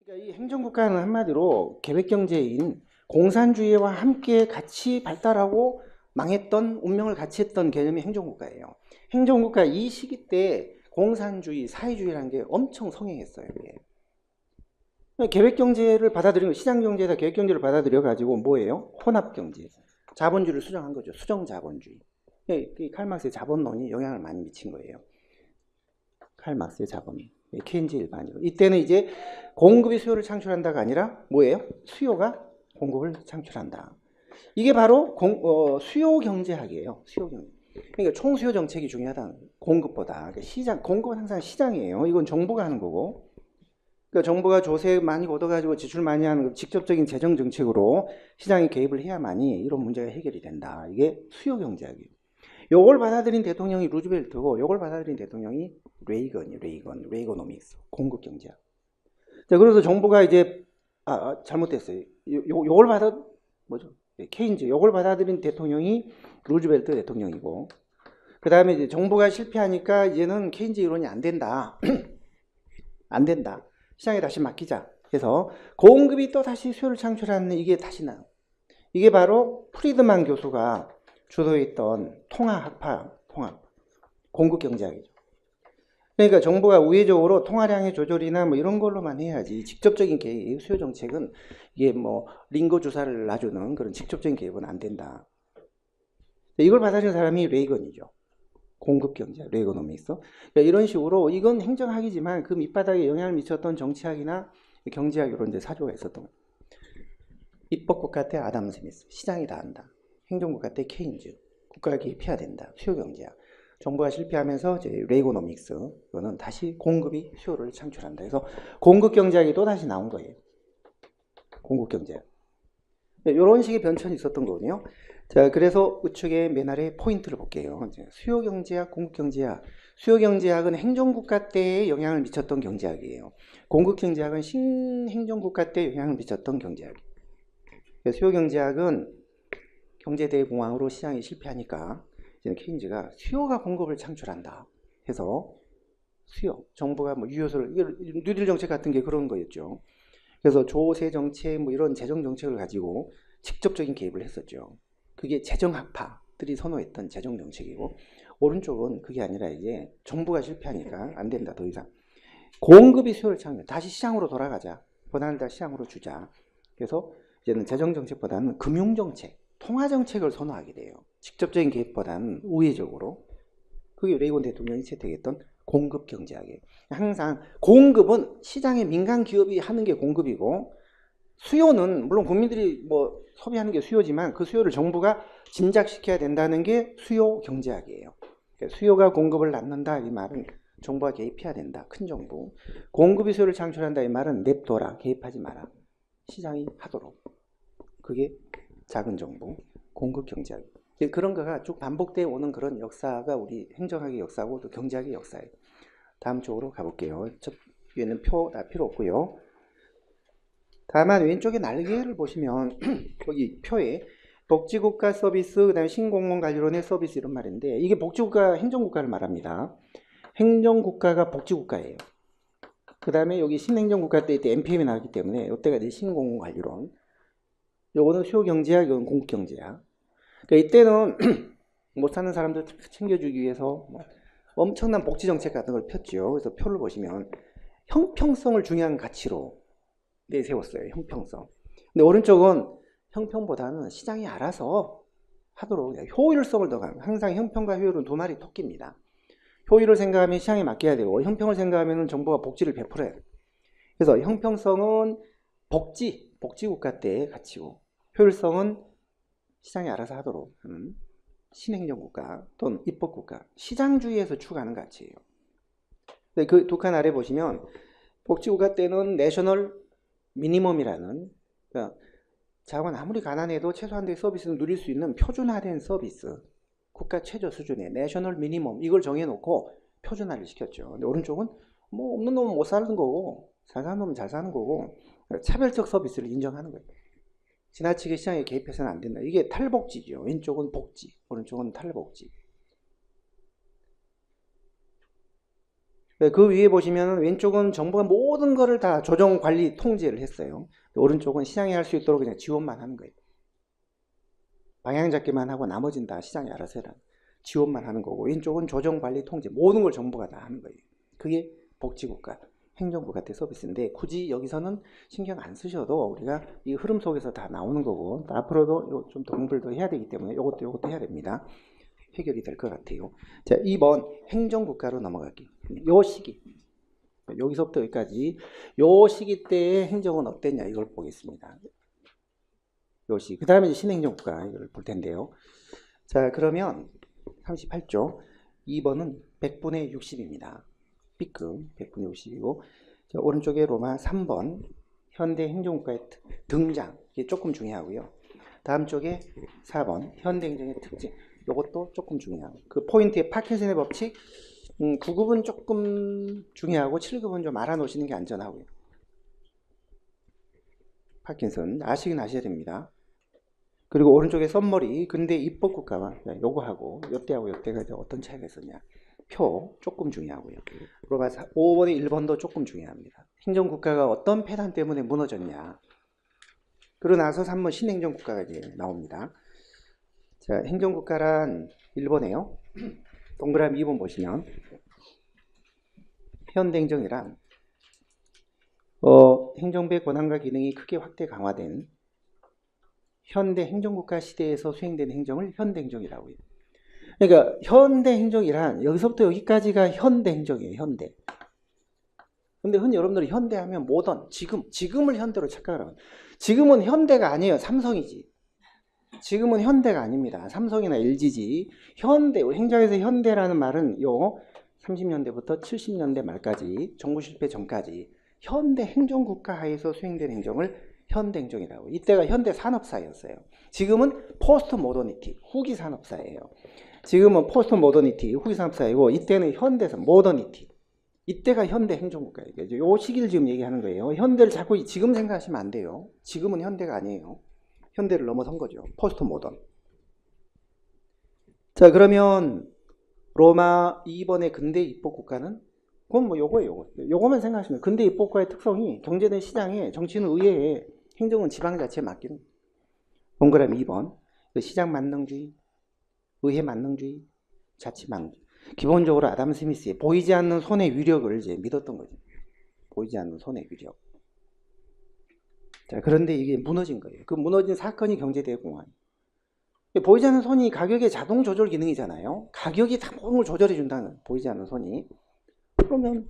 그러니까 이 행정국가는 한마디로 계획경제인 공산주의와 함께 같이 발달하고 망했던 운명을 같이 했던 개념이 행정국가예요. 행정국가 이 시기 때 공산주의, 사회주의라는 게 엄청 성행했어요. 이게. 계획경제를 받아들인 시장경제에다 계획경제를 받아들여 가지고 뭐예요? 혼합경제, 자본주의를 수정한 거죠. 수정자본주의. 이 칼막스의 자본론이 영향을 많이 미친 거예요. 칼막스의 자본, 케인즈 일반으로. 이때는 이제 공급이 수요를 창출한다가 아니라 뭐예요? 수요가 공급을 창출한다. 이게 바로 수요 경제학이에요. 수요 경제. 그러니까 총수요 정책이 중요하다. 공급보다. 그러니까 시장, 공급은 항상 시장이에요. 이건 정부가 하는 거고. 그러니까 정부가 조세 많이 걷어가지고 지출 많이 하는 직접적인 재정 정책으로 시장에 개입을 해야만이 이런 문제가 해결이 된다. 이게 수요 경제학이에요. 요걸 받아들인 대통령이 루즈벨트고 요걸 받아들인 대통령이 레이거노믹스, 공급 경제학. 자, 그래서 정부가 이제 잘못됐어요. 요걸 뭐죠? 케인즈, 요걸 받아들인 대통령이 루즈벨트 대통령이고, 그 다음에 이제 정부가 실패하니까 이제는 케인즈 이론이 안 된다. 안 된다. 시장에 다시 맡기자. 그래서 공급이 또 다시 수요를 창출하는 이게 다시 나요. 이게 바로 프리드만 교수가 주도했던 통합, 공급 경제학이죠. 그러니까 정부가 우회적으로 통화량의 조절이나 뭐 이런 걸로만 해야지 직접적인 개입, 수요 정책은 이게 뭐 링거 주사를 놔주는 그런 직접적인 개입은 안 된다. 이걸 받아들인 사람이 레이건이죠. 공급 경제, 레이거노믹스. 그러니까 이런 식으로 이건 행정학이지만 그 밑바닥에 영향을 미쳤던 정치학이나 경제학 이런 이제 사조가 있었던 거예요. 입법국가 때 아담 스미스, 시장이 다 한다. 행정국가 때 케인즈, 국가가 개입해야 된다. 수요 경제학. 정부가 실패하면서 이제 레이고노믹스, 이거는 다시 공급이 수요를 창출한다. 그래서 공급 경제학이 또 다시 나온 거예요. 공급 경제학. 이런 식의 변천이 있었던 거거든요. 자, 그래서 우측에 맨 아래 포인트를 볼게요. 수요 경제학, 공급 경제학. 수요 경제학은 행정국가 때에 영향을 미쳤던 경제학이에요. 공급 경제학은 신행정국가 때 영향을 미쳤던 경제학이에요. 수요 경제학은 경제대공황으로 시장이 실패하니까 이제 케인즈가 수요가 공급을 창출한다 해서 수요, 정부가 뭐 유효소를, 뉴딜 정책 같은 게 그런 거였죠. 그래서 조세 정책 뭐 이런 재정 정책을 가지고 직접적인 개입을 했었죠. 그게 재정학파들이 선호했던 재정 정책이고, 오른쪽은 그게 아니라 이제 정부가 실패하니까 안 된다, 더 이상 공급이 수요를 창출, 다시 시장으로 돌아가자, 권한을 다 시장으로 주자. 그래서 이제는 재정 정책보다는 금융 정책, 통화 정책을 선호하게 돼요. 직접적인 개입보다는 우회적으로. 그게 레이건 대통령이 채택했던 공급 경제학이에요. 항상 공급은 시장의 민간 기업이 하는 게 공급이고, 수요는 물론 국민들이 뭐 소비하는 게 수요지만 그 수요를 정부가 진작시켜야 된다는 게 수요 경제학이에요. 그러니까 수요가 공급을 낳는다 이 말은 정부가 개입해야 된다. 큰 정부. 공급이 수요를 창출한다 이 말은 냅둬라. 개입하지 마라. 시장이 하도록. 그게 작은 정부, 공급 경제학. 그런 거가 쭉 반복되어 오는 그런 역사가 우리 행정학의 역사고 또 경제학의 역사예요. 다음 쪽으로 가볼게요. 첫 위에는 필요 없고요. 다만 왼쪽에 날개를 보시면 여기 표에 복지국가 서비스, 그 다음에 신공무원관리론의 서비스 이런 말인데, 이게 복지국가, 행정국가를 말합니다. 행정국가가 복지국가예요. 그 다음에 여기 신행정국가 때 NPM이 나왔기 때문에 이때가 이제 신공무원관리론. 요거는 수요경제학, 이건 공급경제학. 그러니까 이때는 못 사는 사람들 챙겨주기 위해서 뭐 엄청난 복지정책 같은 걸 폈죠. 그래서 표를 보시면 형평성을 중요한 가치로 내세웠어요. 형평성. 근데 오른쪽은 형평보다는 시장이 알아서 하도록 효율성을 더 강조. 항상 형평과 효율은 두 마리 토끼입니다. 효율을 생각하면 시장에 맡겨야 되고, 형평을 생각하면 정부가 복지를 베풀어야 돼요. 그래서 형평성은 복지국가 때의 가치고, 효율성은 시장이 알아서 하도록 하는 신행정국가 또는 입법국가, 시장주의에서 추구하는 가치예요. 그 두 칸 아래 보시면 복지국가 때는 내셔널 미니멈이라는, 그러니까 자원 아무리 가난해도 최소한도의 서비스는 누릴 수 있는 표준화된 서비스, 국가 최저 수준의 내셔널 미니멈, 이걸 정해놓고 표준화를 시켰죠. 근데 오른쪽은 뭐 없는 놈은 못 사는 거고 잘 사는 놈은 잘 사는 거고, 차별적 서비스를 인정하는 거예요. 지나치게 시장에 개입해서는 안 된다. 이게 탈복지죠. 왼쪽은 복지, 오른쪽은 탈복지. 그 위에 보시면 왼쪽은 정부가 모든 거를 다 조정, 관리, 통제를 했어요. 오른쪽은 시장이 할 수 있도록 그냥 지원만 하는 거예요. 방향 잡기만 하고 나머지는 다 시장이 알아서 해라. 지원만 하는 거고, 왼쪽은 조정, 관리, 통제 모든 걸 정부가 다 하는 거예요. 그게 복지국가, 행정부 같은 서비스인데 굳이 여기서는 신경 안 쓰셔도 우리가 이 흐름 속에서 다 나오는 거고, 앞으로도 좀 더 공부를 더 해야 되기 때문에 이것도 해야 됩니다. 해결이 될 것 같아요. 자, 2번 행정국가로 넘어갈게요. 요 시기, 여기서부터 여기까지 요 시기 때의 행정은 어땠냐 이걸 보겠습니다. 요 시기. 그 다음에 신행정국가 이걸 볼 텐데요. 자, 그러면 38조 2번은 100분의 60입니다. B급 100분의 60이고, 자, 오른쪽에 로마 3번 현대 행정국가의 등장, 이게 조금 중요하고요. 다음 쪽에 4번 현대 행정의 특징, 이것도 조금 중요하고, 그 포인트의 파킨슨의 법칙 9급은 조금 중요하고 7급은 좀 알아놓으시는 게 안전하고요. 파킨슨 아시긴 아셔야 됩니다. 그리고 오른쪽에 썸머리 근대 입법국가와 요거하고 요때하고 요때가 어떤 차이가 있었냐, 표 조금 중요하고요. 로마 5번의 1번도 조금 중요합니다. 행정국가가 어떤 패단 때문에 무너졌냐. 그러고 나서 3번 신행정국가가 이제 나옵니다. 자, 행정국가란 1번에요. 동그라미 2번 보시면 현대행정이란 행정부의 권한과 기능이 크게 확대 강화된 현대 행정국가 시대에서 수행된 행정을 현대행정이라고 해요. 그러니까 현대행정이란 여기서부터 여기까지가 현대행정이에요. 현대. 근데 흔히 여러분들이 현대하면 모던, 지금을 현대로 착각을 하거든요. 지금은 현대가 아니에요. 삼성이지. 지금은 현대가 아닙니다. 삼성이나 LG지. 현대, 우리 행정에서 현대라는 말은 요 30년대부터 70년대 말까지, 정부 실패 전까지 현대 행정국가 하에서 수행된 행정을 현대행정이라고. 이때가 현대 산업사였어요. 지금은 포스트 모더니티, 후기 산업사예요. 지금은 포스트 모더니티, 후기 산업사이고, 이때는 현대사, 모더니티. 이때가 현대 행정국가예요. 이 시기를 지금 얘기하는 거예요. 현대를 자꾸 지금 생각하시면 안 돼요. 지금은 현대가 아니에요. 현대를 넘어선 거죠. 포스트 모던. 자, 그러면 로마 2번의 근대 입법국가는 그건 뭐 요거예요. 요거만 생각하시면 근대 입법국가의 특성이 경제는 시장에, 정치는 의회에, 행정은 지방자치에 맡기는. 동그라미 2번 시장 만능주의, 의회 만능주의, 자치 만능주의. 기본적으로 아담 스미스의 보이지 않는 손의 위력을 이제 믿었던 거죠. 보이지 않는 손의 위력. 자, 그런데 이게 무너진 거예요. 그 무너진 사건이 경제대공황. 보이지 않는 손이 가격의 자동 조절 기능이잖아요. 가격이 다 모든 걸 조절해 준다는, 보이지 않는 손이. 그러면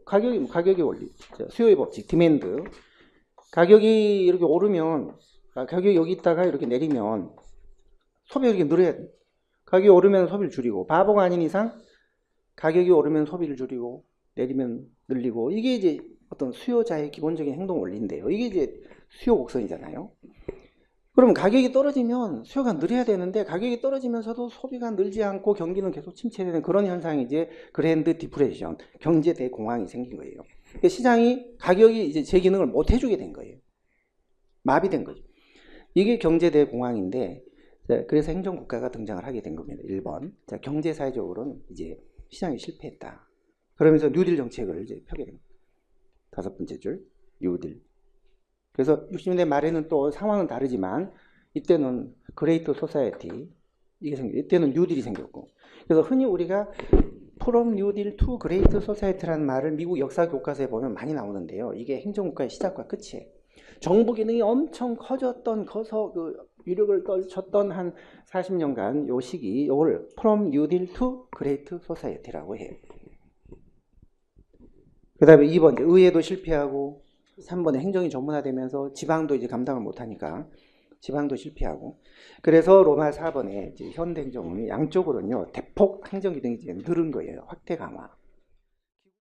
가격의 원리, 수요의 법칙, 디맨드. 가격이 이렇게 오르면, 가격이 여기 있다가 이렇게 내리면 소비가 이렇게 늘어야 돼. 가격이 오르면 소비를 줄이고, 바보가 아닌 이상 가격이 오르면 소비를 줄이고, 내리면 늘리고, 이게 이제 어떤 수요자의 기본적인 행동 원리인데요. 이게 이제 수요 곡선이잖아요. 그러면 가격이 떨어지면 수요가 늘어야 되는데, 가격이 떨어지면서도 소비가 늘지 않고 경기는 계속 침체되는 그런 현상이 이제 그랜드 디프레션, 경제 대공황이 생긴 거예요. 시장이 가격이 이제 제 기능을 못 해주게 된 거예요. 마비된 거죠. 이게 경제 대공황인데, 그래서 행정국가가 등장을 하게 된 겁니다. 1번. 자, 경제사회적으로는 이제 시장이 실패했다. 그러면서 뉴딜 정책을 이제 펴게 됩니다. 5번째 줄, 뉴딜. 그래서 60년대 말에는 또 상황은 다르지만, 이때는 그레이트 소사이어티, 이때는 뉴딜이 생겼고. 그래서 흔히 우리가 From New Deal to Great Society라는 말을 미국 역사 교과서에 보면 많이 나오는데요. 이게 행정국가의 시작과 끝이에요. 정부 기능이 엄청 커졌던, 유력을 떨쳤던 한 40년간 요 시기, 요걸 From New Deal to Great Society라고 해요. 그 다음에 2번, 의회도 실패하고, 3번에 행정이 전문화되면서 지방도 이제 감당을 못하니까 지방도 실패하고. 그래서 로마 4번에 이제 현대 행정은 양쪽으로는요, 대폭 행정 기능이 이제 늘은 거예요. 확대 강화.